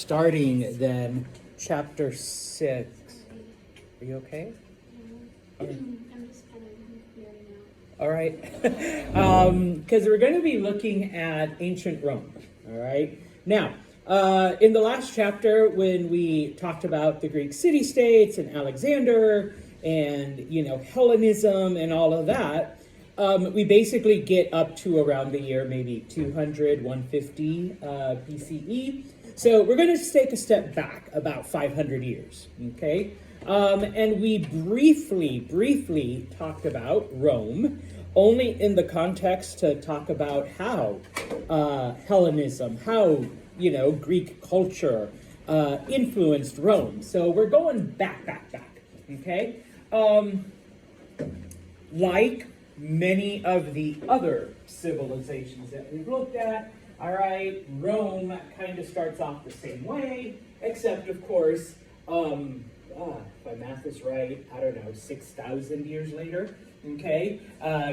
starting then chapter 6. Are you okay? I'm just kind of wearing out. All right. Because we're going to be looking at ancient Rome. All right. Now, in the last chapter, when we talked about the Greek city-states and Alexander and, Hellenism and all of that, we basically get up to around the year maybe 200, 150 BCE. So we're going to take a step back about 500 years, okay? And we briefly talked about Rome, only in the context to talk about how Hellenism, how, Greek culture influenced Rome. So we're going back, okay? Like many of the other civilizations that we've looked at, all right, Rome kind of starts off the same way, except, of course, if my math is right, I don't know, 6,000 years later, okay?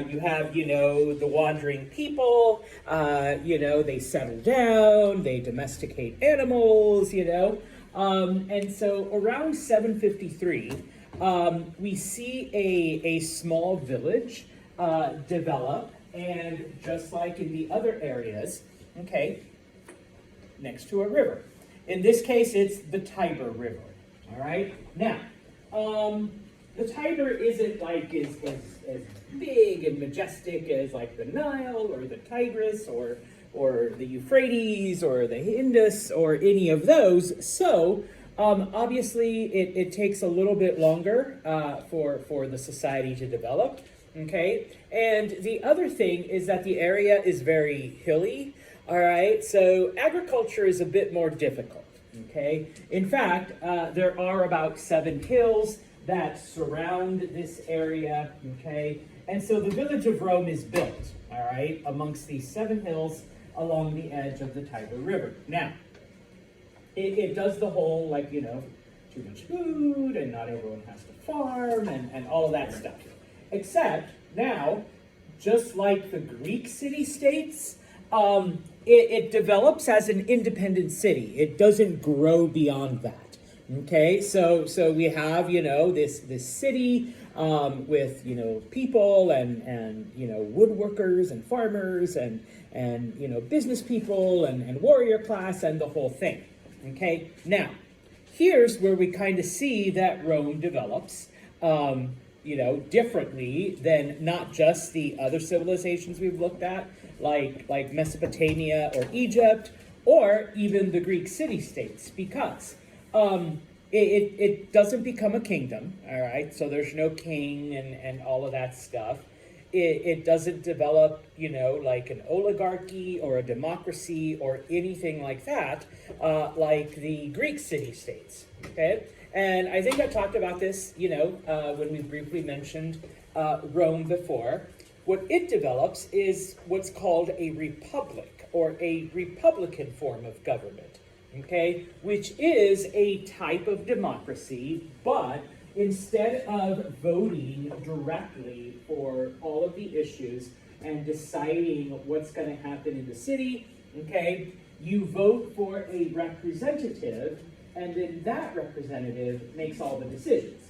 You have, the wandering people, they settle down, they domesticate animals, and so around 753, we see a small village develop, and just like in the other areas, okay, next to a river. In this case, it's the Tiber River. All right. Now, the Tiber isn't like as big and majestic as like the Nile or the Tigris or the Euphrates or the Indus or any of those. So obviously, it takes a little bit longer for the society to develop. Okay. And the other thing is that the area is very hilly. All right. So agriculture is a bit more difficult. Okay. In fact, there are about 7 hills that surround this area. Okay. And so the village of Rome is built, all right, amongst these 7 hills along the edge of the Tiber River. Now, it does the whole, too much food and not everyone has to farm and all of that stuff. Except now, just like the Greek city-states, it develops as an independent city. It doesn't grow beyond that. Okay, so we have this city with people and woodworkers and farmers and business people and warrior class and the whole thing. Okay, now here's where we kind of see that Rome develops. Differently than not just the other civilizations we've looked at, like Mesopotamia or Egypt, or even the Greek city-states, because it doesn't become a kingdom, all right? So there's no king and all of that stuff. It doesn't develop, like an oligarchy or a democracy or anything like that, like the Greek city-states, okay? And I think I talked about this, when we briefly mentioned Rome before. What it develops is what's called a republic, or a republican form of government, okay? Which is a type of democracy, but instead of voting directly for all of the issues and deciding what's going to happen in the city, okay, you vote for a representative, and then that representative makes all the decisions,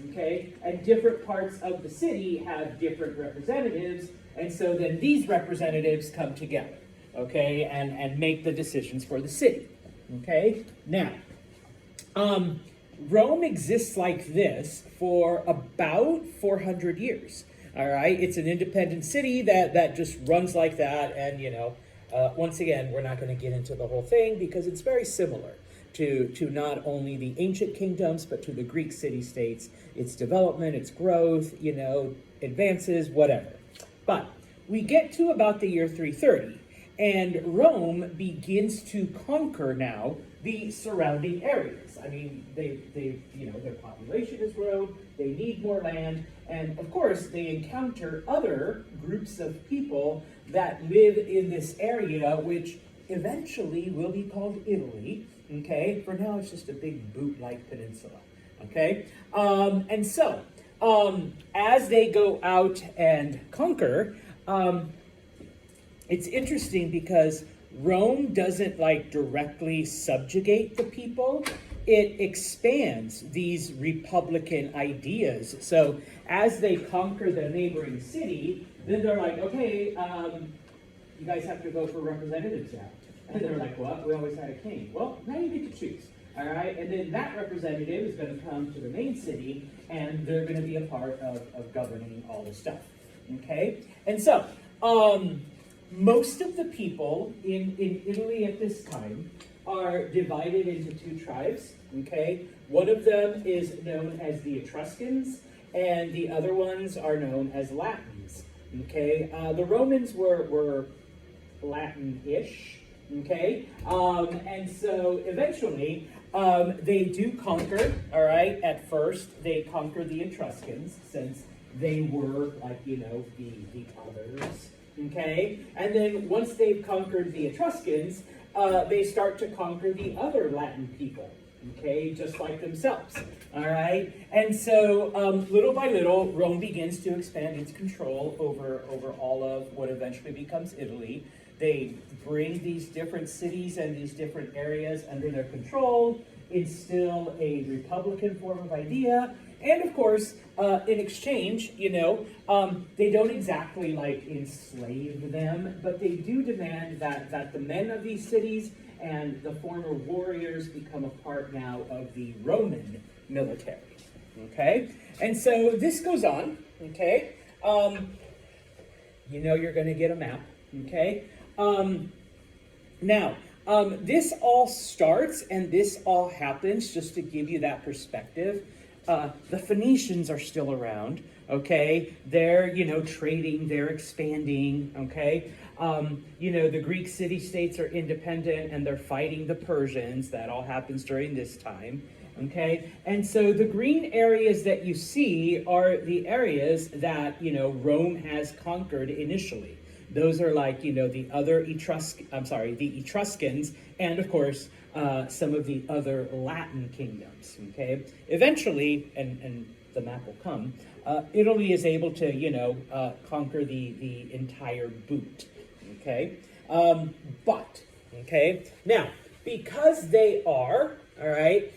okay? And different parts of the city have different representatives, and so then these representatives come together, okay, and make the decisions for the city, okay? Now, Rome exists like this for about 400 years, all right? It's an independent city that just runs like that, and, once again, we're not going to get into the whole thing because it's very similar to not only the ancient kingdoms, but to the Greek city-states, its development, its growth, advances, whatever. But we get to about the year 330, and Rome begins to conquer now the surrounding areas. I mean, their population has grown, they need more land, and of course, they encounter other groups of people that live in this area, which eventually will be called Italy. Okay, for now it's just a big boot-like peninsula. Okay, and so as they go out and conquer, it's interesting because Rome doesn't like directly subjugate the people. It expands these republican ideas. So as they conquer the neighboring city, then they're like, okay, you guys have to vote for representatives now. And they're like, what? We always had a king. Well, now you get to choose. All right, and then that representative is going to come to the main city, and they're going to be a part of governing all the stuff. Okay, and so most of the people in Italy at this time are divided into two tribes. Okay, one of them is known as the Etruscans, and the other ones are known as Latins. Okay, the Romans were Latin-ish. Okay, and so eventually they do conquer. All right, at first they conquer the Etruscans since they were like, you know, the others. Okay, and then once they've conquered the Etruscans, they start to conquer the other Latin people. Okay, just like themselves. All right, and so little by little, Rome begins to expand its control over all of what eventually becomes Italy. They bring these different cities and these different areas under their control, instill a republican form of idea, and of course, in exchange, you know, they don't exactly like enslave them, but they do demand that the men of these cities and the former warriors become a part now of the Roman military. Okay, and so this goes on. Okay, you know you're going to get a map. Okay. Now, this all starts and this all happens, just to give you that perspective. The Phoenicians are still around, okay? They're, you know, trading, they're expanding, okay? You know, the Greek city-states are independent and they're fighting the Persians. That all happens during this time, okay? And so the green areas that you see are the areas that, you know, Rome has conquered initially. Those are like, you know, the Etruscans, and of course, some of the other Latin kingdoms, okay? Eventually, and the map will come, Italy is able to, you know, conquer the entire boot, okay? But, okay, now, because they are, all right,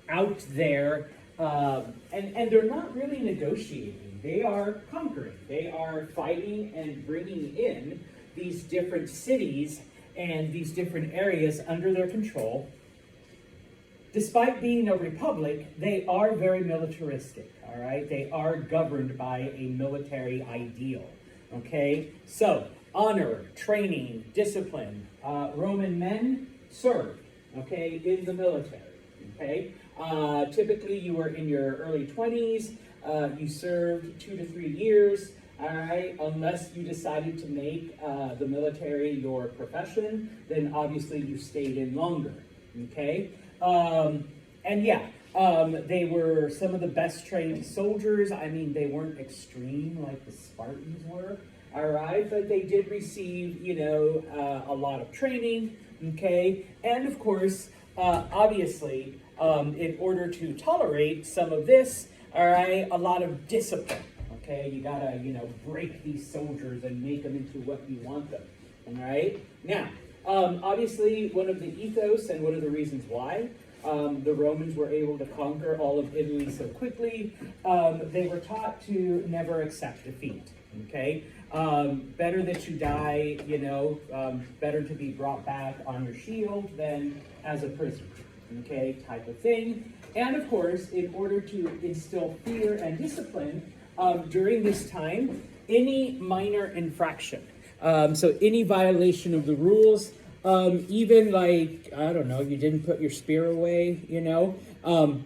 out there, and they're not really negotiating. They are conquering. They are fighting and bringing in these different cities and these different areas under their control. Despite being a republic, they are very militaristic, all right? They are governed by a military ideal, okay? So, honor, training, discipline. Roman men served, okay, in the military, okay? Typically, you were in your early 20s. You served 2 to 3 years, all right? Unless you decided to make the military your profession, then obviously you stayed in longer, okay? And yeah, they were some of the best trained soldiers. I mean, they weren't extreme like the Spartans were, all right? But they did receive, you know, a lot of training, okay? And of course, obviously, in order to tolerate some of this, all right, a lot of discipline, okay? You gotta, you know, break these soldiers and make them into what you want them, all right? Now, obviously, one of the ethos and one of the reasons why the Romans were able to conquer all of Italy so quickly, they were taught to never accept defeat, okay? Better that you die, you know, better to be brought back on your shield than as a prisoner, okay, type of thing. And of course, in order to instill fear and discipline, during this time, any minor infraction, so any violation of the rules, even like, I don't know, you didn't put your spear away, you know,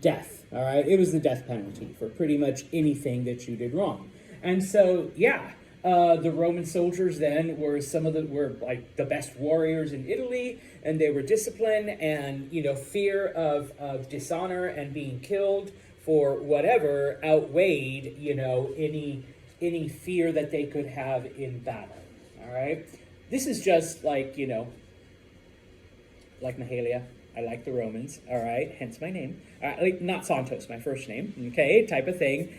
death, all right? It was the death penalty for pretty much anything that you did wrong. And so, yeah, the Roman soldiers then were were like the best warriors in Italy, and they were disciplined, and, you know, fear of dishonor and being killed for whatever outweighed, you know, any fear that they could have in battle, all right? This is just like, you know, like Mahalia, I like the Romans, all right, hence my name. Like, not Santos, my first name, okay, type of thing.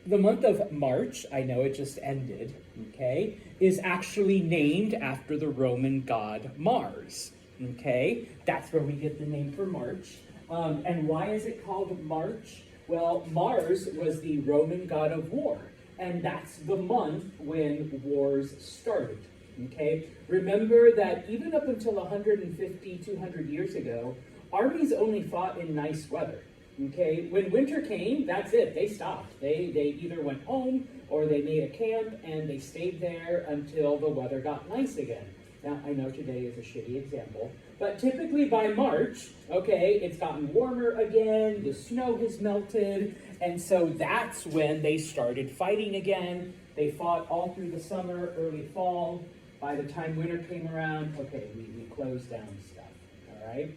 the month of March, I know it just ended, okay, is actually named after the Roman god Mars, okay? That's where we get the name for March. And why is it called March? Well, Mars was the Roman god of war, and that's the month when wars started, okay? Remember that even up until 150, 200 years ago, armies only fought in nice weather. Okay, when winter came, that's it. They stopped. They either went home or they made a camp and they stayed there until the weather got nice again. Now, I know today is a shitty example, but typically by March, okay, it's gotten warmer again, the snow has melted, and so that's when they started fighting again. They fought all through the summer, early fall. By the time winter came around, okay, we closed down stuff, all right?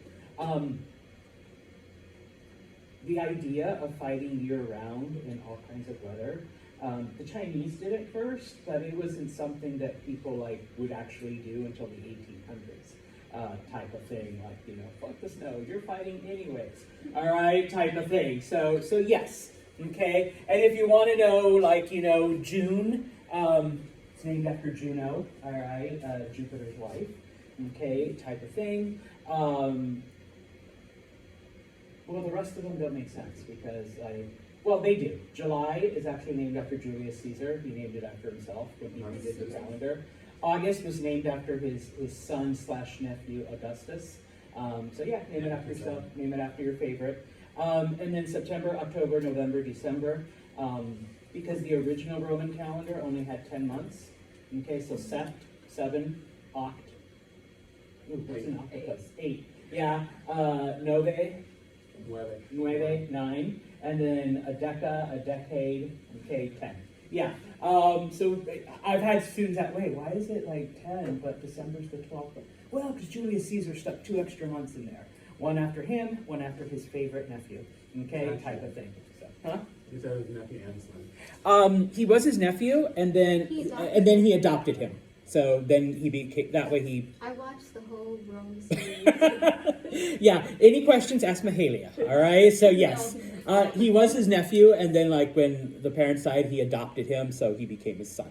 The idea of fighting year-round in all kinds of weather, the Chinese did it first, but it wasn't something that people would actually do until the 1800s type of thing, fuck the snow, you're fighting anyways, all right, type of thing. So yes, okay. And if you want to know, June, it's named after Juno, all right, Jupiter's wife, okay, type of thing. Well, the rest of them don't make sense because they do. July is actually named after Julius Caesar. He named it after himself when he did the calendar. August was named after his son/nephew Augustus. So yeah, name it after yourself. Name it after your favorite. And then September, October, November, December. Because the original Roman calendar only had 10 months. Okay, so Sept, 7, Oct. Ooh, what's an octopus? 8. Yeah. Nove. Nueve, 9, and then a decade, okay, 10. Yeah, so I've had students that way, why is it 10, but December's the 12th? Well, because Julius Caesar stuck 2 extra months in there. One after him, one after his favorite nephew, okay, type of thing. So, huh? He said his nephew and son. He was his nephew, and then he adopted him. So then he became, that way he... I watched the whole Rome series. Yeah, any questions, ask Mahalia, all right? So yes, he was his nephew, and then when the parents died, he adopted him, so he became his son.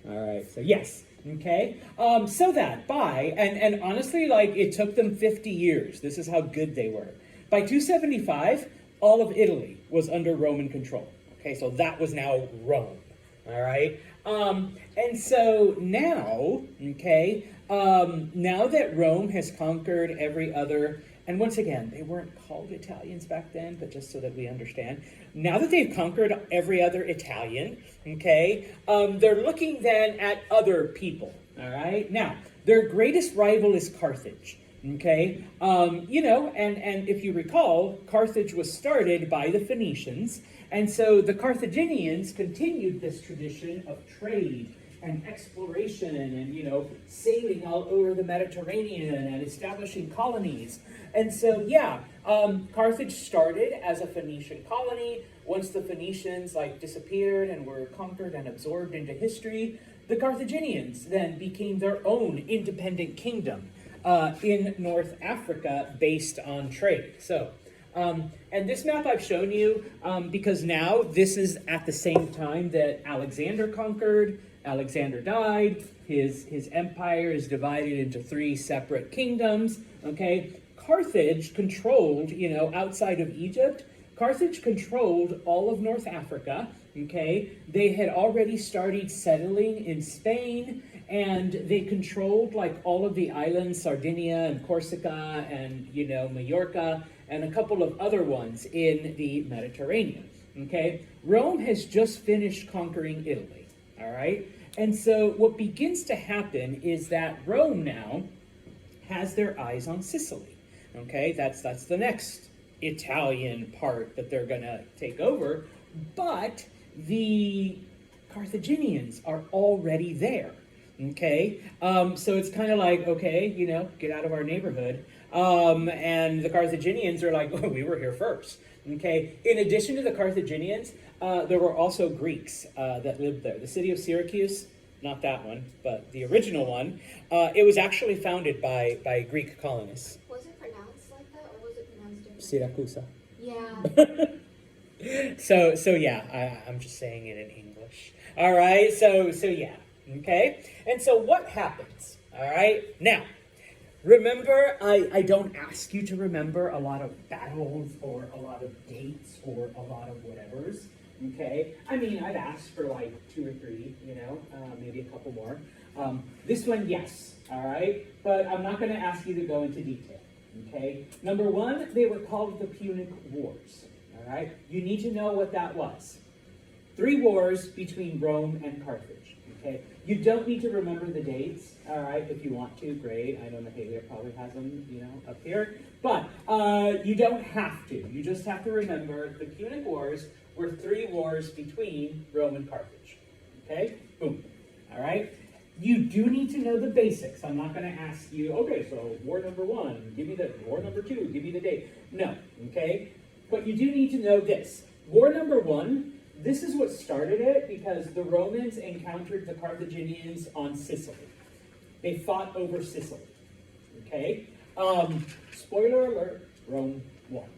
All right, so yes, okay? And honestly, it took them 50 years. This is how good they were. By 275, all of Italy was under Roman control. Okay, so that was now Rome, all right? And so now, okay, now that Rome has conquered every other, and once again, they weren't called Italians back then, but just so that we understand, now that they've conquered every other Italian, okay, they're looking then at other people, all right? Now, their greatest rival is Carthage. Okay, and if you recall, Carthage was started by the Phoenicians, and so the Carthaginians continued this tradition of trade and exploration and, sailing all over the Mediterranean and establishing colonies. And so, yeah, Carthage started as a Phoenician colony. Once the Phoenicians, disappeared and were conquered and absorbed into history, the Carthaginians then became their own independent kingdom in North Africa based on trade. So, and this map I've shown you because now this is at the same time that Alexander conquered, Alexander died, his empire is divided into 3 separate kingdoms, okay? Carthage controlled, outside of Egypt, Carthage controlled all of North Africa, okay? They had already started settling in Spain, and they controlled all of the islands, Sardinia and Corsica and, Majorca, and a couple of other ones in the Mediterranean, okay? Rome has just finished conquering Italy, all right? And so what begins to happen is that Rome now has their eyes on Sicily, okay? That's the next Italian part that they're gonna take over, but the Carthaginians are already there. Okay, so it's kind of okay, get out of our neighborhood. And the Carthaginians are oh, we were here first. Okay, in addition to the Carthaginians, there were also Greeks that lived there. The city of Syracuse, not that one, but the original one, it was actually founded by Greek colonists. Was it pronounced like that, or was it pronounced differently? Siracusa. Yeah. So yeah, I'm just saying it in English. All right, so yeah, okay. And so what happens? All right, now remember, I don't ask you to remember a lot of battles or a lot of dates or a lot of whatevers. Okay, I mean I've asked for like 2 or 3, maybe a couple more. This one, yes. All right, but I'm not going to ask you to go into detail. Okay, number 1, they were called the Punic Wars. All right, you need to know what that was. 3 wars between Rome and Carthage. Okay, you don't need to remember the dates. All right, if you want to, great. I know Mahalia probably has them, up here, but you don't have to. You just have to remember the Punic Wars were 3 wars between Rome and Carthage. Okay, boom. All right. You do need to know the basics. I'm not going to ask you, okay, so war number 1, give me the war number 2, give me the date. No, okay? But you do need to know this. War number 1, this is what started it because the Romans encountered the Carthaginians on Sicily. They fought over Sicily, okay? Spoiler alert, Rome won,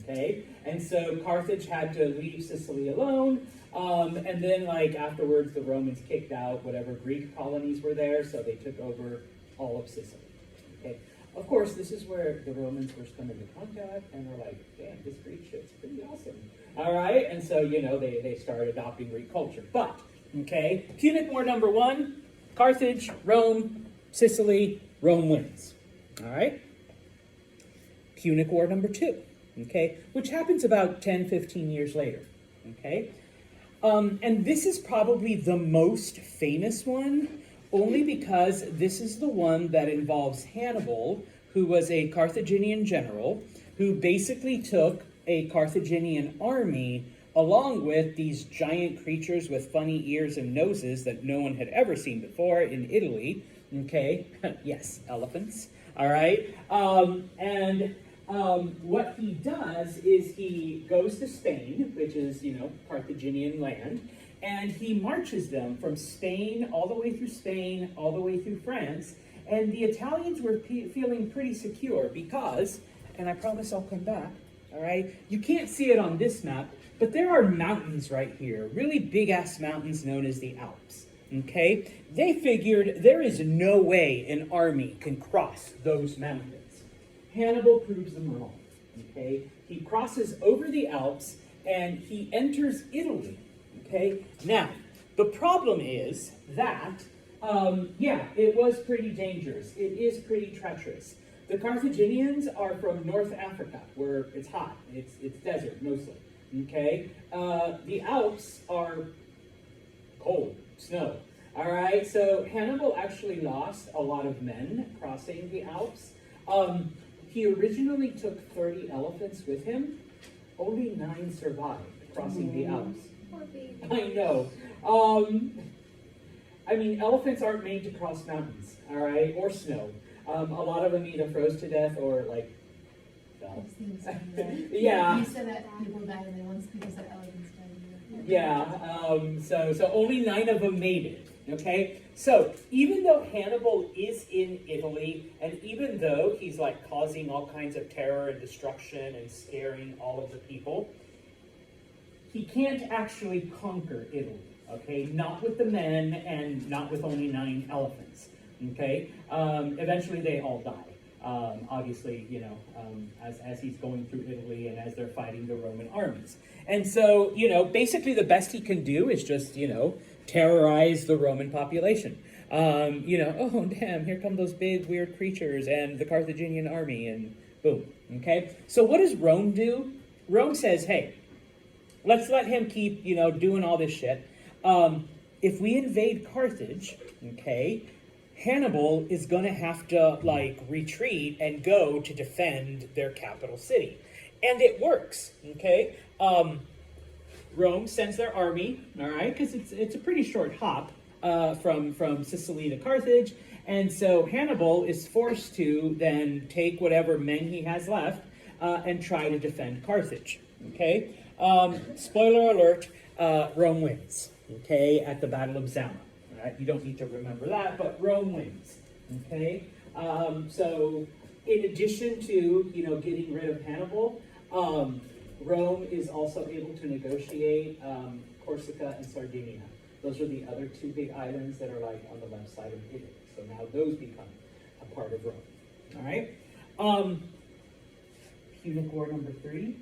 okay? And so Carthage had to leave Sicily alone. And then, afterwards, the Romans kicked out whatever Greek colonies were there, so they took over all of Sicily. Okay. Of course, this is where the Romans first come into contact, and they're like, damn, this Greek shit's pretty awesome. All right? And so, they started adopting Greek culture. But, okay, Punic War number 1, Carthage, Rome, Sicily, Rome wins. All right? Punic War number 2, okay, which happens about 10, 15 years later. Okay? And this is probably the most famous one, only because this is the one that involves Hannibal, who was a Carthaginian general, who basically took a Carthaginian army along with these giant creatures with funny ears and noses that no one had ever seen before in Italy. Okay, yes, elephants. All right, what he does is he goes to Spain, which is, Carthaginian land, and he marches them from Spain, all the way through Spain, all the way through France, and the Italians were feeling pretty secure because, and I promise I'll come back, all right, you can't see it on this map, but there are mountains right here, really big-ass mountains known as the Alps, okay? They figured there is no way an army can cross those mountains. Hannibal proves them wrong, okay? He crosses over the Alps and he enters Italy, okay? Now, the problem is that, it was pretty dangerous. It is pretty treacherous. The Carthaginians are from North Africa, where it's hot. It's desert, mostly, okay? The Alps are cold, snow, all right? So Hannibal actually lost a lot of men crossing the Alps. He originally took 30 elephants with him. Only 9 survived crossing the Alps. Poor baby. I know. Elephants aren't made to cross mountains, all right, or snow. A lot of them either froze to death or, fell. Yeah. You said that people died in there once, people said elephants died. Yeah, so only 9 of them made it. Okay, so even though Hannibal is in Italy, and even though he's causing all kinds of terror and destruction and scaring all of the people, he can't actually conquer Italy, okay? Not with the men and not with only 9 elephants, okay? Eventually they all die, obviously, as he's going through Italy and as they're fighting the Roman armies. And so, basically the best he can do is just, terrorize the Roman population. Oh damn, here come those big weird creatures and the Carthaginian army and boom, okay? So what does Rome do? Rome says, hey, let's let him keep, doing all this shit. If we invade Carthage, okay, Hannibal is gonna have to retreat and go to defend their capital city. And it works, okay? Rome sends their army, all right, because it's a pretty short hop from Sicily to Carthage, and so Hannibal is forced to then take whatever men he has left and try to defend Carthage, okay? Spoiler alert, Rome wins, okay, at the Battle of Zama, all right? You don't need to remember that, but Rome wins, okay? So in addition to, getting rid of Hannibal, Rome is also able to negotiate Corsica and Sardinia. Those are the other two big islands that are like on the left side of Italy. So now those become a part of Rome. All right. Punic War number 3.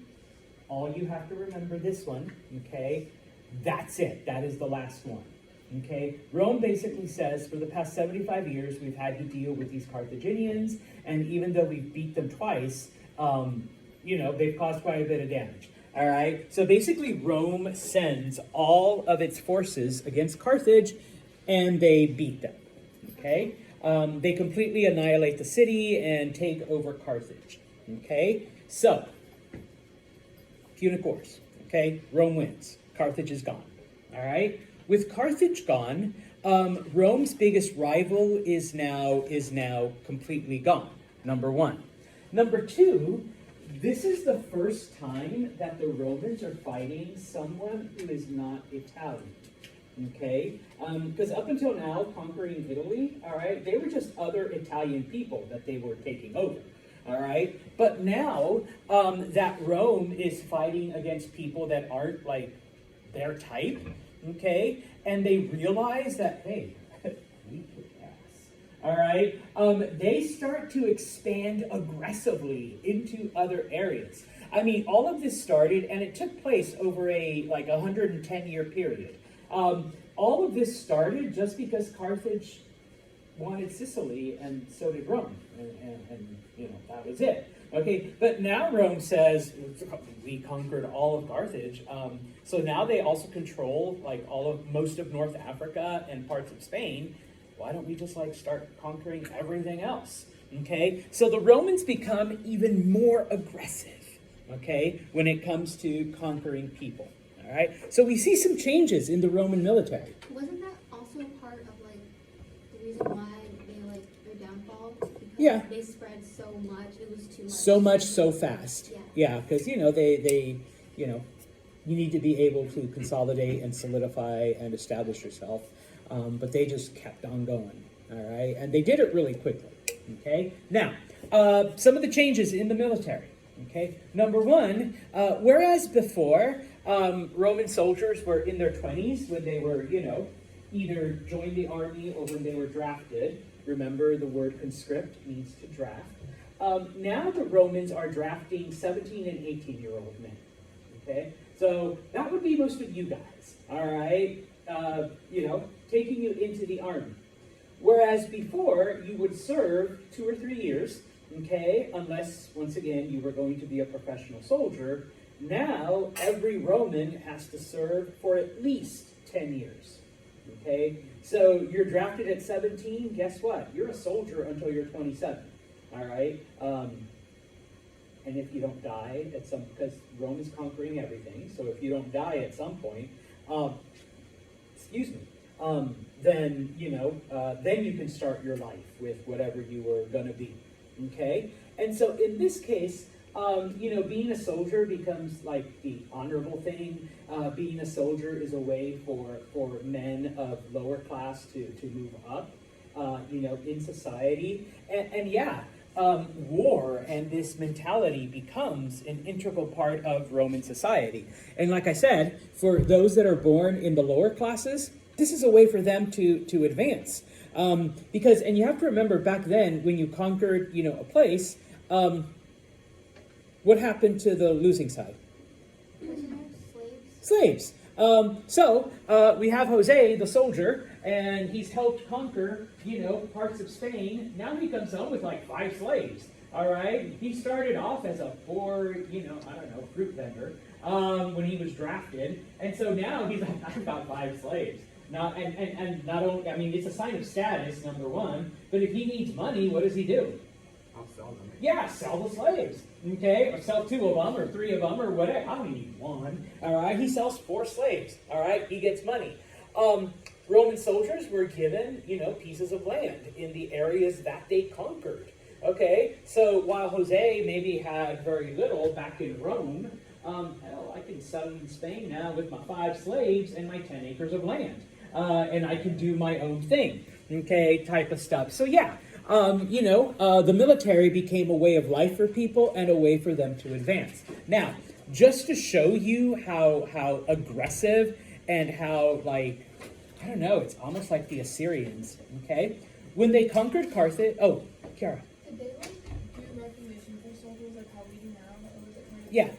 All you have to remember this one, okay? That's it. That is the last one. Okay? Rome basically says for the past 75 years we've had to deal with these Carthaginians, and even though we've beat them twice, they've caused quite a bit of damage. All right? So basically Rome sends all of its forces against Carthage and they beat them. Okay? They completely annihilate the city and take over Carthage. Okay? So, Punic Wars. Okay? Rome wins. Carthage is gone. All right? With Carthage gone, Rome's biggest rival is now completely gone. Number 1. Number 2, this is the first time that the Romans are fighting someone who is not Italian. Okay? Because up until now, conquering Italy, all right, they were just other Italian people that they were taking over. All right? But now that Rome is fighting against people that aren't like their type, okay, and they realize that, hey, we kick ass. All right? They start to expand aggressively into other areas. I mean, all of this started, and it took place over a 110-year period. All of this started just because Carthage wanted Sicily, and so did Rome, and that was it. Okay, but now Rome says we conquered all of Carthage, so now they also control most of North Africa and parts of Spain. Why don't we just start conquering everything else? Okay, so the Romans become even more aggressive. Okay, when it comes to conquering people. All right, so we see some changes in the Roman military. Wasn't that also part of the reason why they their downfall? Because Yeah. they spread so much, it was too much. So much, so fast. Yeah. Yeah, because they you need to be able to consolidate and solidify and establish yourself. But they just kept on going. All right, and they did it really quickly. Okay, now some of the changes in the military. Okay, number 1, whereas before Roman soldiers were in their 20s when they were, either joined the army or when they were drafted. Remember, the word conscript means to draft. Now the Romans are drafting 17 and 18-year-old men. Okay, so that would be most of you guys. All right, taking you into the army. Whereas before you would serve 2 or 3 years. Okay, unless, once again, you were going to be a professional soldier. Now, every Roman has to serve for at least 10 years. Okay, so you're drafted at 17, guess what? You're a soldier until you're 27. All right, and if you don't die because Rome is conquering everything, so if you don't die at some point, then you can start your life with whatever you were going to be. Okay, and so in this case, being a soldier becomes the honorable thing. Being a soldier is a way for men of lower class to move up, in society. War and this mentality becomes an integral part of Roman society. And like I said, for those that are born in the lower classes, this is a way for them to advance. Because you have to remember back then when you conquered, a place, what happened to the losing side? Prisoners, slaves. Slaves. So we have Jose, the soldier, and he's helped conquer, parts of Spain. Now he comes home with 5 slaves. All right. He started off as a poor, fruit vendor when he was drafted, and so now he's like, I've got 5 slaves. Not only, it's a sign of status, number 1, but if he needs money, what does he do? I'll sell them. Yeah, sell the slaves, okay? Or sell 2 of them, or 3 of them, or whatever. I don't need 1, all right? He sells 4 slaves, all right? He gets money. Roman soldiers were given, pieces of land in the areas that they conquered, okay? So while Jose maybe had very little back in Rome, I can settle in Spain now with my 5 slaves and my 10 acres of land. And I can do my own thing, okay, type of stuff. So yeah, the military became a way of life for people and a way for them to advance. Now, just to show you how aggressive and how, like, I don't know, it's almost like the Assyrians, okay? When they conquered Carthage, oh, Kiara. Did they like do recognition for soldiers like how we do now? Or was it kind of Yeah. done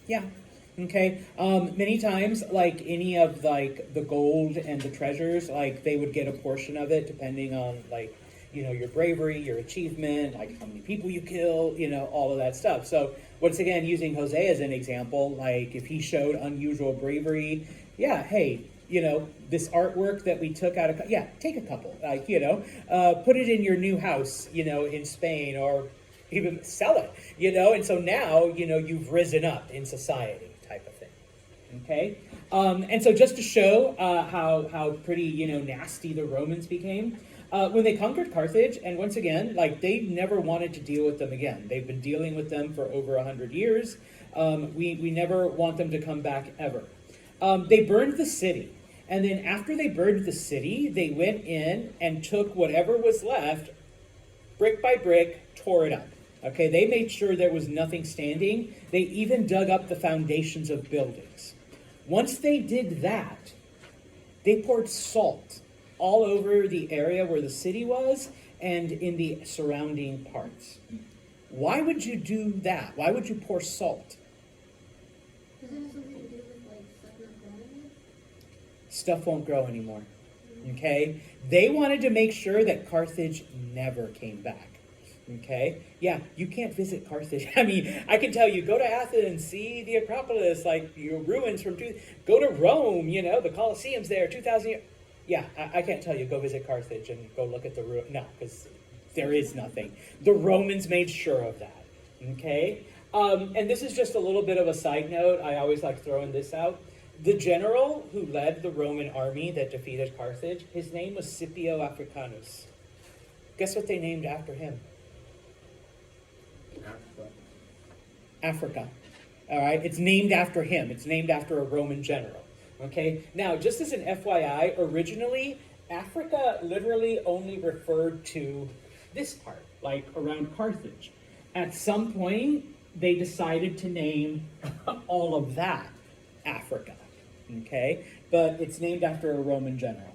then? Yeah. Okay. Many times, like any of like the gold and the treasures, like they would get a portion of it depending on like, you know, your bravery, your achievement, like how many people you kill, you know, all of that stuff. So once again, using Jose as an example, like if he showed unusual bravery, yeah, hey, you know, this artwork that we took out of, yeah, take a couple, like, you know, put it in your new house, you know, in Spain, or even sell it, you know, and so now, you know, you've risen up in society type of thing, okay? And so just to show how pretty, you know, nasty the Romans became, when they conquered Carthage, and once again, like, they never wanted to deal with them again. They've been dealing with them for over 100 years. We never want them to come back ever. They burned the city. And then after they burned the city, they went in and took whatever was left, brick by brick, tore it up. Okay, they made sure there was nothing standing. They even dug up the foundations of buildings. Once they did that, they poured salt all over the area where the city was and in the surrounding parts. Why would you do that? Why would you pour salt? Does it have something to do with like stuff not growing? Stuff won't grow anymore. Okay? They wanted to make sure that Carthage never came back. Okay? Yeah, you can't visit Carthage. I mean, I can tell you, go to Athens, see the Acropolis, like your ruins from, go to Rome, you know, the Colosseum's there, 2,000 years. Yeah, I can't tell you, go visit Carthage and go look at the ruin. No, because there is nothing. The Romans made sure of that. Okay? And this is just a little bit of a side note. I always like throwing this out. The general who led the Roman army that defeated Carthage, his name was Scipio Africanus. Guess what they named after him? Africa. All right, it's named after him. It's named after a Roman general. Okay, now just as an FYI, originally Africa literally only referred to this part, like around Carthage. At some point, they decided to name all of that Africa. Okay, but it's named after a Roman general.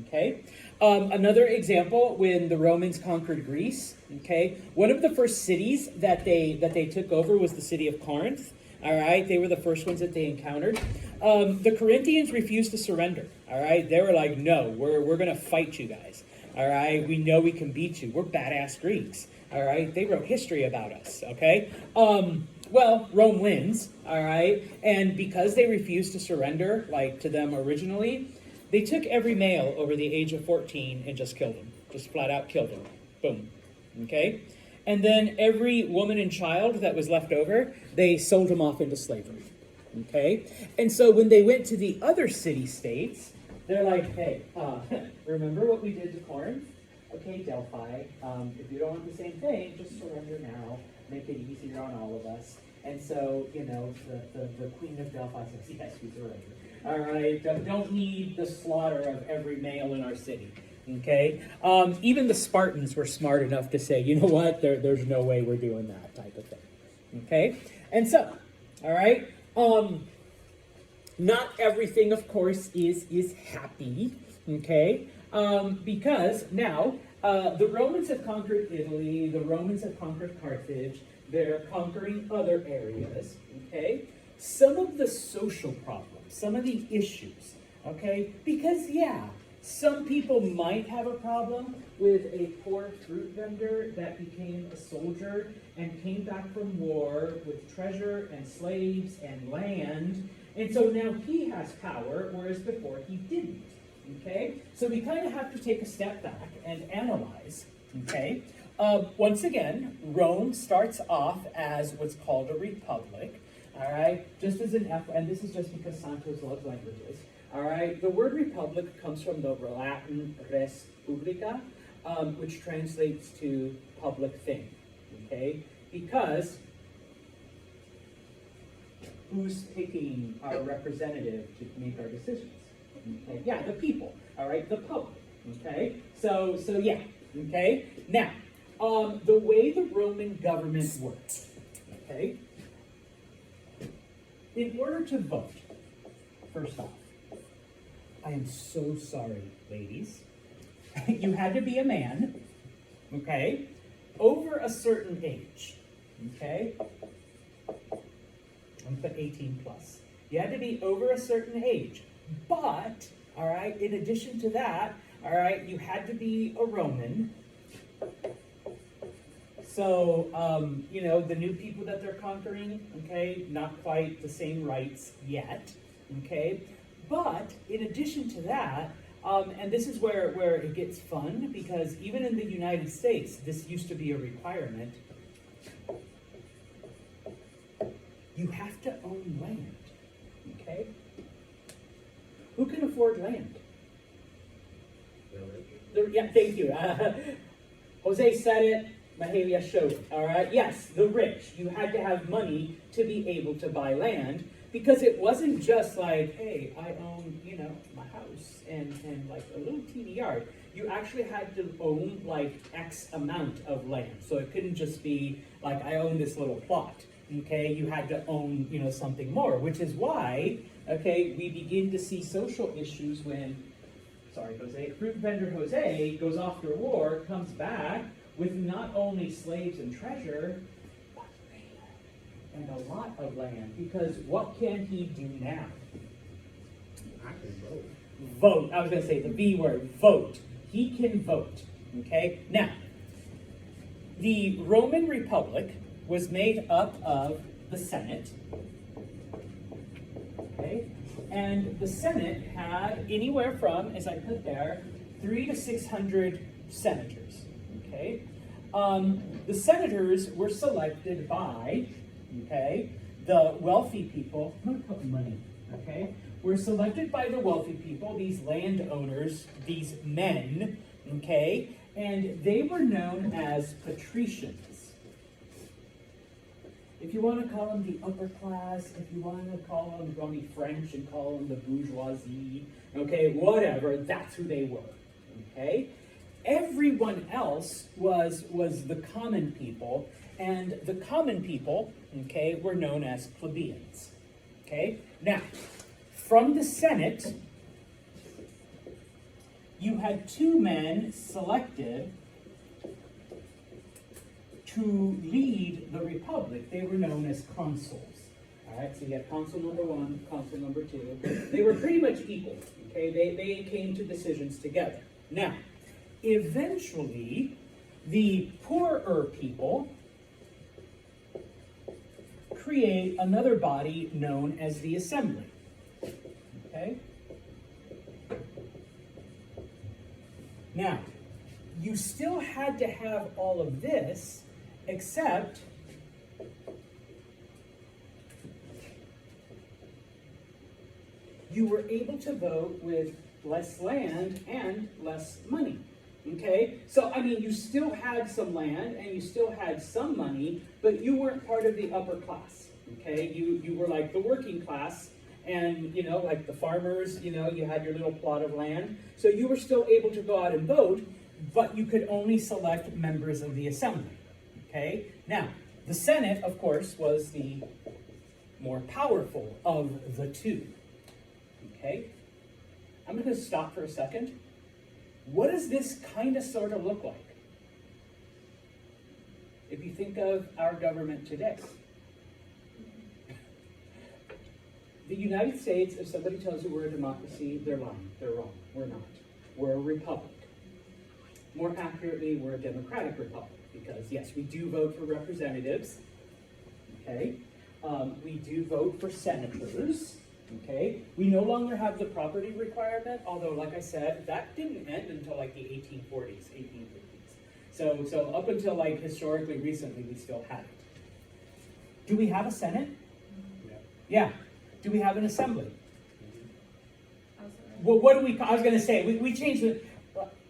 Okay, another example, when the Romans conquered Greece, okay, one of the first cities that they took over was the city of Corinth. All right, they were the first ones that they encountered. The Corinthians refused to surrender. All right, they were like, no, we're gonna fight you guys. All right, we know we can beat you. We're badass Greeks. All right, they wrote history about us. Okay, well, Rome wins. All right, and because they refused to surrender, like to them originally, they took every male over the age of 14 and just killed them. Just flat out killed them. Boom. Okay? And then every woman and child that was left over, they sold them off into slavery. Okay? And so when they went to the other city-states, they're like, hey, remember what we did to Corinth? Okay, Delphi, if you don't want the same thing, just surrender now. Make it easier on all of us. And so, you know, the queen of Delphi says, yes, we surrender. All right, don't need the slaughter of every male in our city, okay? Even the Spartans were smart enough to say, you know what, there's no way we're doing that type of thing, okay? And so, all right, not everything, of course, is happy, okay? Because now, the Romans have conquered Italy, the Romans have conquered Carthage, they're conquering other areas, okay? Some of the social problems, some of the issues, okay? Because, yeah, some people might have a problem with a poor fruit vendor that became a soldier and came back from war with treasure and slaves and land. And so now he has power, whereas before he didn't, okay? So we kind of have to take a step back and analyze, okay? Once again, Rome starts off as what's called a republic. All right, just as an F, and this is just because Santos loves languages. All right, the word republic comes from the Latin res publica, which translates to public thing. Okay, because who's picking our representative to make our decisions? Okay? Yeah, the people. All right, the public. Okay, so yeah. Okay, now the way the Roman government worked. Okay. in order to vote, first off, I am so sorry, ladies. You had to be a man, okay, over a certain age, okay? I'm gonna put 18 plus. You had to be over a certain age, but, all right, in addition to that, all right, you had to be a Roman. So, you know, the new people that they're conquering, okay, not quite the same rights yet, okay? But in addition to that, and this is where it gets fun, because even in the United States, this used to be a requirement. You have to own land, okay? Who can afford land? Yeah, thank you. Jose said it, Mahalia showed it, all right? Yes, the rich. You had to have money to be able to buy land, because it wasn't just like, hey, I own, you know, my house and like a little teeny yard. You actually had to own like X amount of land. So it couldn't just be like, I own this little plot, okay? You had to own, you know, something more, which is why, okay, we begin to see social issues when, sorry, Jose, fruit vendor Jose goes off to war, comes back with not only slaves and treasure, but land, and a lot of land, because what can he do now? I can vote. Vote. I was going to say the V word, vote. He can vote, okay? Now, the Roman Republic was made up of the Senate, okay? And the Senate had anywhere from, as I put there, 300 to 600 senators, okay? The senators were selected by, okay, the wealthy people. I'm going to put money, okay? Were selected by the wealthy people, these landowners, these men, okay? And they were known as patricians. If you want to call them the upper class, if you want to call them, call me French and call them the bourgeoisie, okay, whatever, that's who they were, okay? Everyone else was the common people, and the common people, okay, were known as plebeians, okay? Now, from the Senate, you had two men selected to lead the republic. They were known as consuls. All right, so you had consul number one, consul number two. They were pretty much equal, okay? They came to decisions together. Now, eventually, the poorer people create another body known as the assembly, okay? Now, you still had to have all of this, except you were able to vote with less land and less money, okay? So, I mean, you still had some land and you still had some money, but you weren't part of the upper class, okay? You were like the working class, and, you know, like the farmers, you know, you had your little plot of land. So you were still able to go out and vote, but you could only select members of the assembly, okay? Now, the Senate, of course, was the more powerful of the two, okay? I'm going to stop for a second. What does this kind of sort of look like? If you think of our government today. The United States, if somebody tells you we're a democracy, they're lying. They're wrong. We're not. We're a republic. More accurately, we're a democratic republic because, yes, we do vote for representatives, okay? We do vote for senators, okay? We no longer have the property requirement, although, like I said, that didn't end until like the 1840s, 1850s. So up until like historically recently, we still had it. Do we have a Senate? Yeah. Do we have an assembly? Well, what do we, I was going to say, we changed it.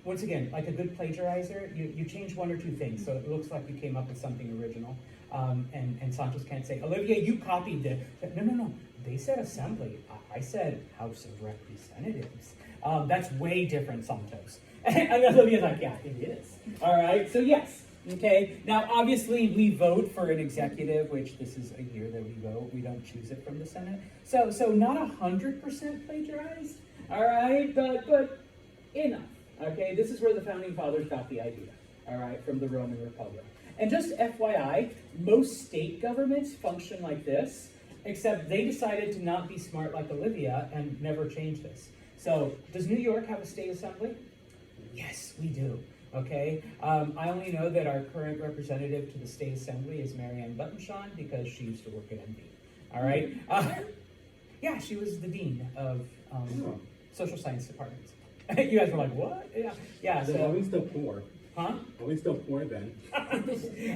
Once again, like a good plagiarizer, you change one or two things, so it looks like you came up with something original. And Santos can't say, Olivia, you copied it. No. They said assembly. I said House of Representatives. That's way different, Santos. And Olivia's like, yeah, it is. All right, so yes, Okay, now obviously we vote for an executive, which this is a year that we vote. We don't choose it from the Senate. So not 100% plagiarized, all right, but enough. Okay, this is where the founding fathers got the idea, all right, from the Roman Republic. And just FYI, most state governments function like this, except they decided to not be smart like Olivia and never change this. So, does New York have a state assembly? Yes, we do. Okay, I only know that our current representative to the state assembly is Marianne Buttonshaw because she used to work at MD. All right, yeah, she was the dean of social science departments. You guys were like, what? Yeah. So, are we still poor? Huh? Are we still poor then?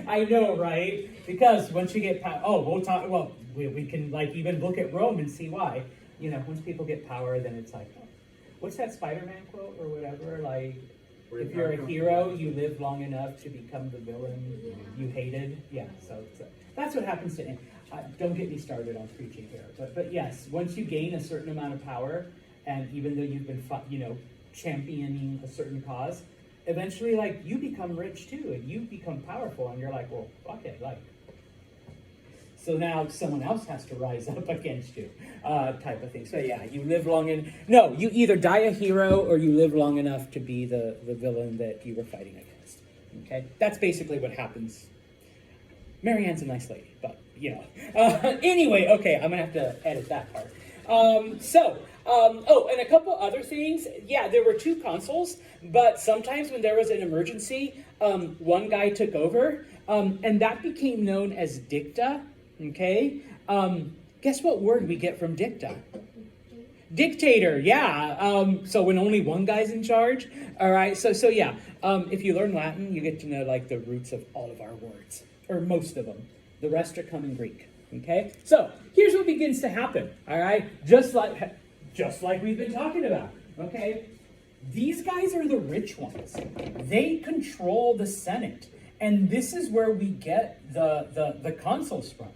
I know, right? Because once you get we'll talk. Well, we can like even look at Rome and see why. You know, once people get power, then it's like, oh, what's that Spider-Man quote or whatever? Like, if you're a hero, you live long enough to become the villain you hated. Yeah, so that's what happens to him. Don't get me started on preaching here, but yes, once you gain a certain amount of power, and even though you've been championing a certain cause, eventually like you become rich too, and you become powerful, and you're like, well, fuck it, like. So now someone else has to rise up against you, type of thing. So yeah, you live long no, you either die a hero or you live long enough to be the villain that you were fighting against. Okay, that's basically what happens. Marianne's a nice lady, but you know. Anyway, okay, I'm gonna have to edit that part. And a couple other things. Yeah, there were 2 consuls, but sometimes when there was an emergency, one guy took over, and that became known as dicta. Okay, guess what word we get from dicta? Dictator, yeah. So when only one guy's in charge, all right. So yeah, if you learn Latin, you get to know like the roots of all of our words, or most of them. The rest are come in Greek. Okay, so here's what begins to happen. All right, just like we've been talking about. Okay, these guys are the rich ones. They control the Senate, and this is where we get the consuls from.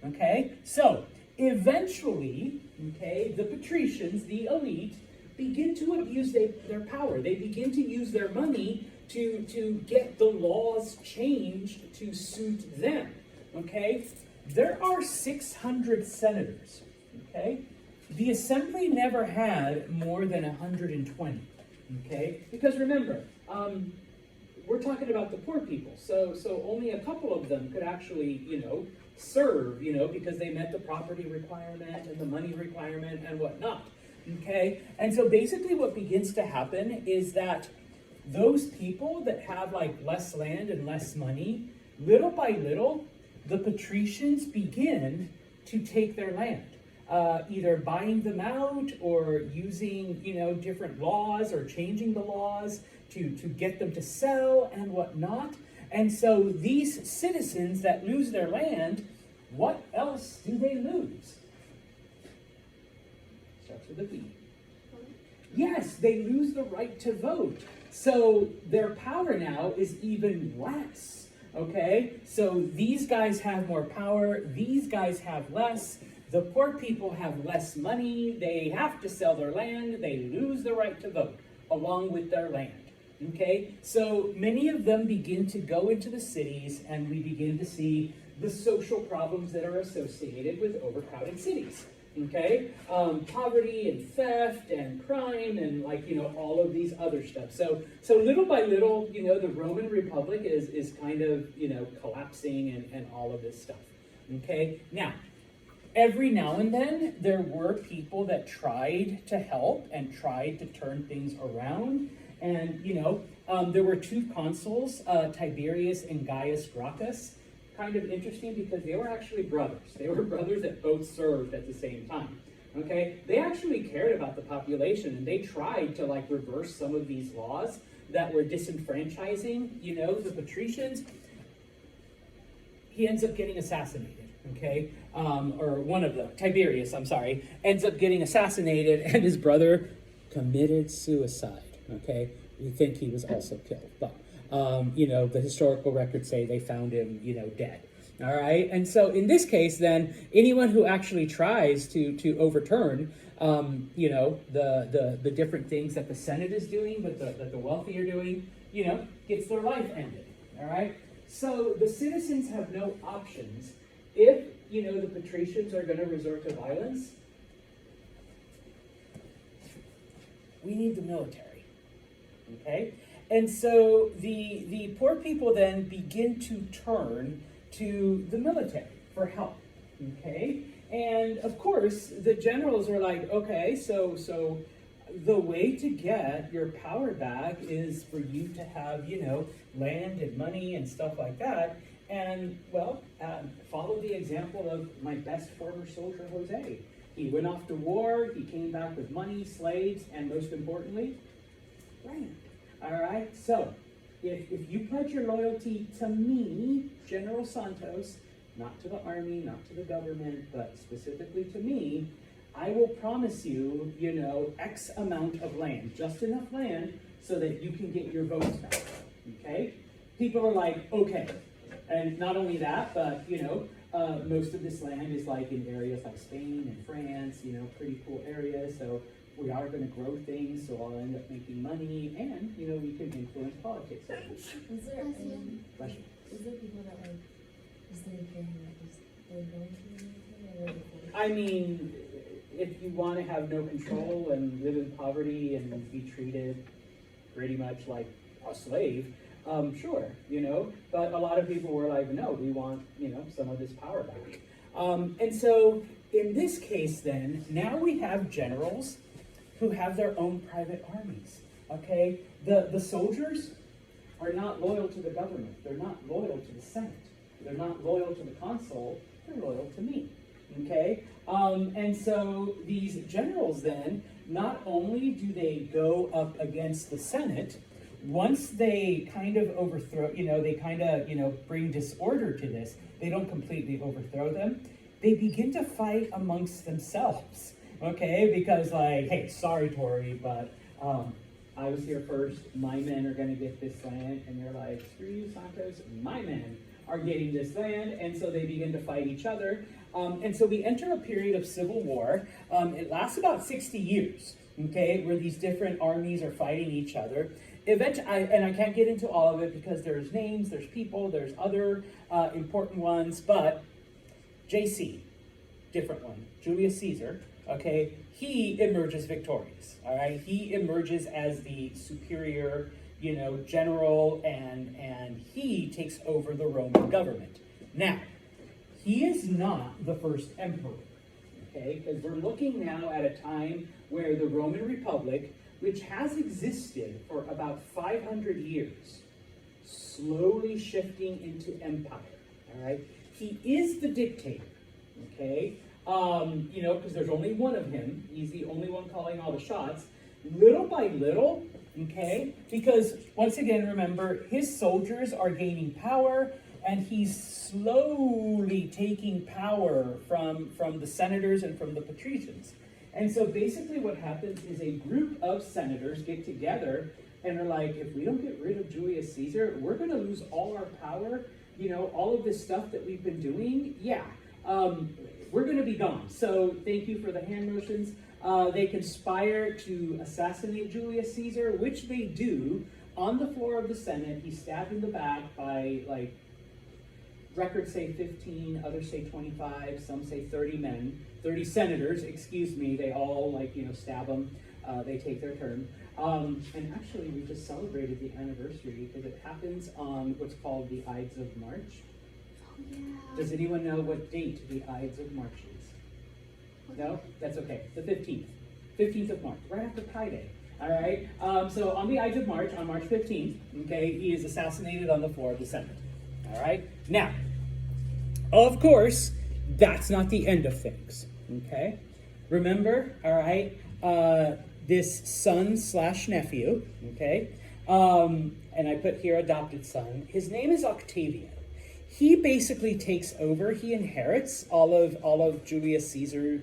Okay, so eventually, okay, the patricians, the elite, begin to abuse their power. They begin to use their money to get the laws changed to suit them. Okay, there are 600 senators. Okay, the assembly never had more than 120. Okay, because remember, we're talking about the poor people, so only a couple of them could actually, serve, because they met the property requirement and the money requirement and whatnot. Okay, and so basically what begins to happen is that those people that have like less land and less money, little by little, the patricians begin to take their land. Either buying them out or using, different laws or changing the laws to get them to sell and whatnot. And so these citizens that lose their land, what else do they lose? Starts with a B. Yes, they lose the right to vote. So their power now is even less. Okay, so these guys have more power, these guys have less. The poor people have less money, they have to sell their land, they lose the right to vote along with their land. Okay, so many of them begin to go into the cities, and we begin to see the social problems that are associated with overcrowded cities. Okay, poverty and theft and crime and all of these other stuff. So little by little, the Roman Republic is kind of collapsing and all of this stuff. Okay, now every now and then there were people that tried to help and tried to turn things around. And, there were 2 consuls, Tiberius and Gaius Gracchus. Kind of interesting because they were actually brothers. They were brothers that both served at the same time. Okay? They actually cared about the population, and they tried to, reverse some of these laws that were disenfranchising, the patricians. He ends up getting assassinated. Okay? Or one of them, Tiberius, ends up getting assassinated, and his brother committed suicide. Okay, we think he was also killed, but the historical records say they found him, dead. All right, and so in this case, then anyone who actually tries to overturn, the different things that the Senate is doing, but that the wealthy are doing, gets their life ended. All right, So the citizens have no options. If, the patricians are going to resort to violence, we need the military, okay? And so the poor people then begin to turn to the military for help, okay? And of course, the generals are like, okay, so the way to get your power back is for you to have, land and money and stuff like that. And, well, follow the example of my best former soldier, Jose. He went off to war, he came back with money, slaves, and most importantly, land. All right? So, if you pledge your loyalty to me, General Santos, not to the army, not to the government, but specifically to me, I will promise you, X amount of land, just enough land so that you can get your votes back, okay? People are like, okay. And not only that, but, most of this land is like in areas like Spain and France, pretty cool areas. So we are going to grow things, so I'll end up making money, and, we can influence politics. Is there any, Question? is there people that like, is they caring that is they're going to the military or are they? I mean, if you want to have no control and live in poverty and be treated pretty much like a slave, sure, but a lot of people were like, no, we want, some of this power back. And so in this case then, now we have generals who have their own private armies, okay? The soldiers are not loyal to the government. They're not loyal to the Senate. They're not loyal to the consul. They're loyal to me, okay? And so these generals then, not only do they go up against the Senate, once they kind of overthrow, they kind of, bring disorder to this, they don't completely overthrow them, they begin to fight amongst themselves, okay? Because like, hey, sorry, Tori, but I was here first, my men are gonna get this land, and they're like, screw you, Santos, my men are getting this land, and so they begin to fight each other. And so we enter a period of civil war. It lasts about 60 years, okay, where these different armies are fighting each other. Eventually, and I can't get into all of it because there's names, there's people, there's other important ones, but JC, different one, Julius Caesar, okay, he emerges victorious, all right? He emerges as the superior, general, and he takes over the Roman government. Now, he is not the first emperor, okay? Because we're looking now at a time where the Roman Republic, which has existed for about 500 years, slowly shifting into empire, all right? He is the dictator, okay? Because there's only one of him. He's the only one calling all the shots. Little by little, okay? Because, once again, remember, his soldiers are gaining power, and he's slowly taking power from the senators and from the patricians. And so basically what happens is a group of senators get together and are like, if we don't get rid of Julius Caesar, we're going to lose all our power. All of this stuff that we've been doing, we're going to be gone. So thank you for the hand motions. They conspire to assassinate Julius Caesar, which they do on the floor of the Senate. He's stabbed in the back by, records say 15, others say 25, some say 30 men, 30 senators, excuse me, they all stab him, they take their turn. And actually we just celebrated the anniversary because it happens on what's called the Ides of March. Oh, yeah. Does anyone know what date the Ides of March is? No? That's okay, the 15th. 15th of March, right after Pi Day. All right, so on the Ides of March, on March 15th, okay, he is assassinated on the floor of the Senate. All right, now, of course, that's not the end of things, okay? Remember, all right, this son/nephew, okay, and I put here adopted son, his name is Octavian. He basically takes over, he inherits all of Julius Caesar's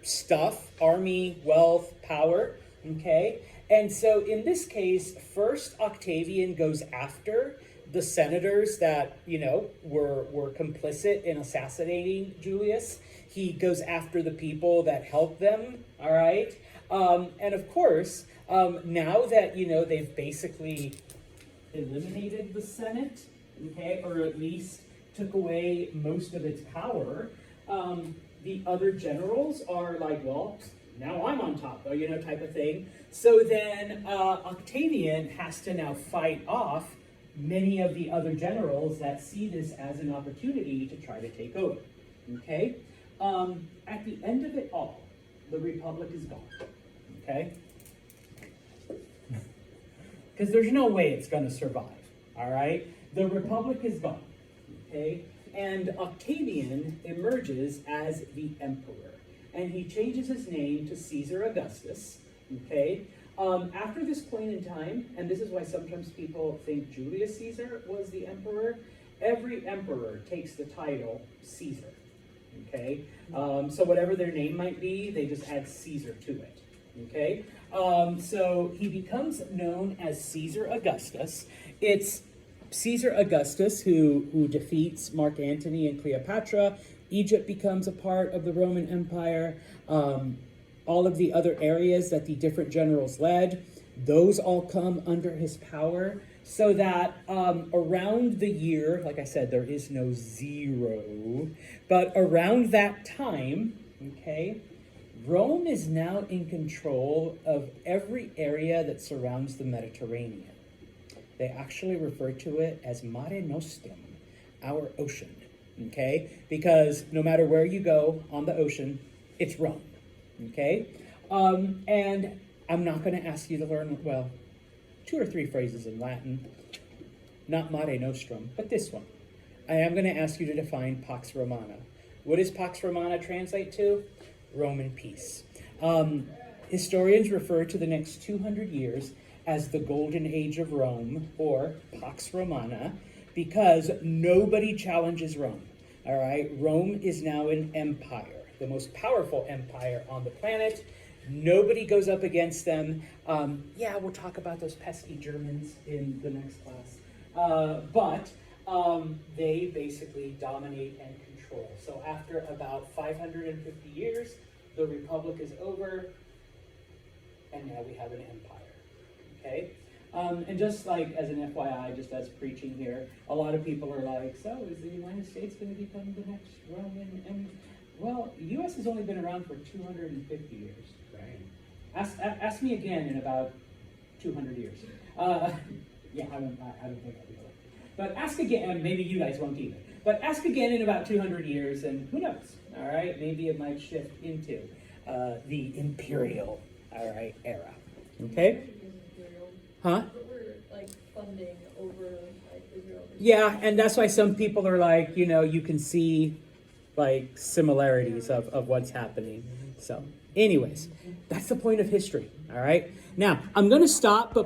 stuff, army, wealth, power, okay? And so in this case, first Octavian goes after the senators that, were complicit in assassinating Julius. He goes after the people that helped them, all right? And of course, now that, they've basically eliminated the Senate, okay, or at least took away most of its power, the other generals are like, well, now I'm on top, you know, type of thing. So then Octavian has to now fight off many of the other generals that see this as an opportunity to try to take over, okay? At the end of it all, the Republic is gone, okay? Because there's no way it's going to survive, all right? The Republic is gone, okay? And Octavian emerges as the emperor. And he changes his name to Caesar Augustus, okay? After this point in time, and this is why sometimes people think Julius Caesar was the emperor, every emperor takes the title Caesar, okay? So whatever their name might be, they just add Caesar to it, okay? So he becomes known as Caesar Augustus. It's Caesar Augustus who defeats Mark Antony and Cleopatra. Egypt becomes a part of the Roman Empire. All of the other areas that the different generals led, those all come under his power. So that around the year, like I said, there is no zero, but around that time, okay, Rome is now in control of every area that surrounds the Mediterranean. They actually refer to it as Mare Nostrum, our ocean, okay? Because no matter where you go on the ocean, it's Rome, okay? And I'm not going to ask you to learn, well, 2 or 3 phrases in Latin, not Mare Nostrum, but this one. I am going to ask you to define Pax Romana. What does Pax Romana translate to? Roman peace. Historians refer to the next 200 years as the Golden Age of Rome, or Pax Romana, because nobody challenges Rome, all right? Rome is now an empire, the most powerful empire on the planet. Nobody goes up against them. Yeah, we'll talk about those pesky Germans in the next class. But they basically dominate and control. So after about 550 years, the Republic is over, and now we have an empire, okay? And just like as an FYI, just as preaching here, a lot of people are like, so is the United States going to become the next Roman empire? Well, the U.S. has only been around for 250 years. Right. Ask me again in about 200 years. Yeah, I don't think I'll be able to. But ask again, and maybe you guys won't either. But ask again in about 200 years, and who knows? All right, maybe it might shift into the imperial, all right, era. Okay? Huh? But we're like funding over like Israel. Yeah, and that's why some people are like, you know, you can see like similarities of what's happening. So, anyways, that's the point of history. All right. Now, I'm going to stop, but